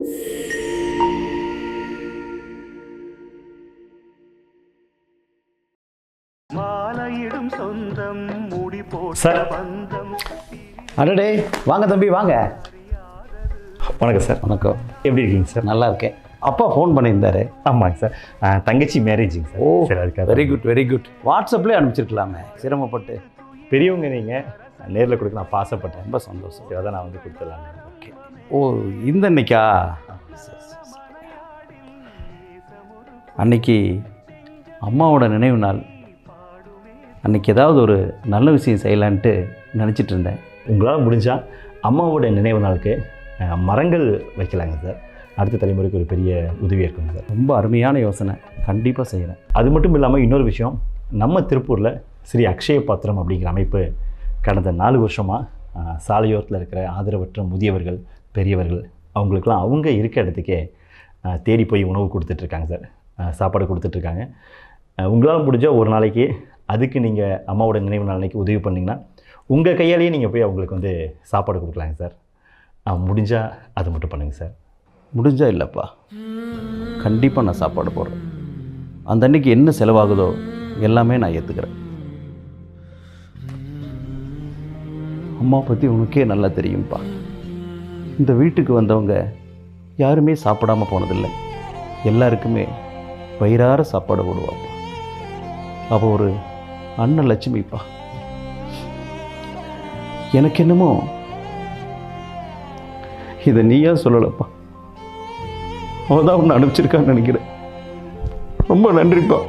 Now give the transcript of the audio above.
Sir, அடடே வாங்க தம்பி வாங்க. வணக்கம் சார். வணக்கம். எப்படி இருக்கீங்க சார்? நல்லா இருக்கேன். அப்பா ஃபோன் பண்ணியிருந்தாரு. ஆமாங்க சார், தங்கச்சி மேரேஜிங்க சார். ஓ சரி, அதுக்காக. Very good very good. வாட்ஸ்அப்லேயே அனுப்பிச்சிருக்கலாமே, சிரமப்பட்டு. பெரியவங்க நீங்கள் நேரில் கொடுக்க நான் ஆசைப்பட்டேன். ரொம்ப சந்தோஷம். சரி, அதான் நான் வந்து கொடுத்துடலாங்க. ஓகே. ஓ இந்த அன்னைக்கா? அன்னைக்கு அம்மாவோட நினைவு நாள். அன்றைக்கி ஏதாவது ஒரு நல்ல விஷயம் செய்யலான்ட்டு நினச்சிட்டு இருந்தேன். உங்களால் முடிஞ்சால் அம்மாவோட நினைவு நாளுக்கு மரங்கள் வைக்கலாங்க சார். அடுத்த தலைமுறைக்கு ஒரு பெரிய உதவியாக இருக்குங்க சார். ரொம்ப அருமையான யோசனை, கண்டிப்பாக செய்கிறேன். அது மட்டும் இல்லாமல் இன்னொரு விஷயம், நம்ம திருப்பூரில் ஸ்ரீ அக்ஷய பாத்திரம் அப்படிங்கிற அமைப்பு கடந்த 4 வருஷமாக சாலையோரத்தில் இருக்கிற ஆதரவற்ற முதியவர்கள், பெரியவர்கள், அவங்களுக்கெல்லாம் அவங்க இருக்க இடத்துக்கே தேடி போய் உணவு கொடுத்துட்ருக்காங்க சார். சாப்பாடு கொடுத்துட்ருக்காங்க. உங்களால் முடிஞ்சால் ஒரு நாளைக்கு அதுக்கு நீங்கள் அம்மாவோட நினைவு நாள் அன்றைக்கி உதவி பண்ணிங்கன்னா உங்கள் கையாலேயே நீங்கள் போய் அவங்களுக்கு வந்து சாப்பாடு கொடுக்கலாங்க சார். முடிஞ்சால் அது மட்டும் பண்ணுங்கள் சார். முடிஞ்சா இல்லைப்பா, கண்டிப்பாக நான் சாப்பாடு போடுறேன். அந்த அன்றைக்கி என்ன செலவாகுதோ எல்லாமே நான் ஏற்றுக்கிறேன். அம்மா பற்றி உனக்கே நல்லா தெரியும்ப்பா. இந்த வீட்டுக்கு வந்தவங்க யாருமே சாப்பிடாமல் போனதில்லை. எல்லாருக்குமே வயிறார சாப்பாடு போடுவாப்பா. அவள் ஒரு அண்ணன் லட்சுமிப்பா. எனக்கு என்னமோ இதை நீயா சொல்லலப்பா, அவள் தான் உன்னை அனுப்பிச்சிருக்கான்னு நினைக்கிறேன். ரொம்ப நன்றிப்பா.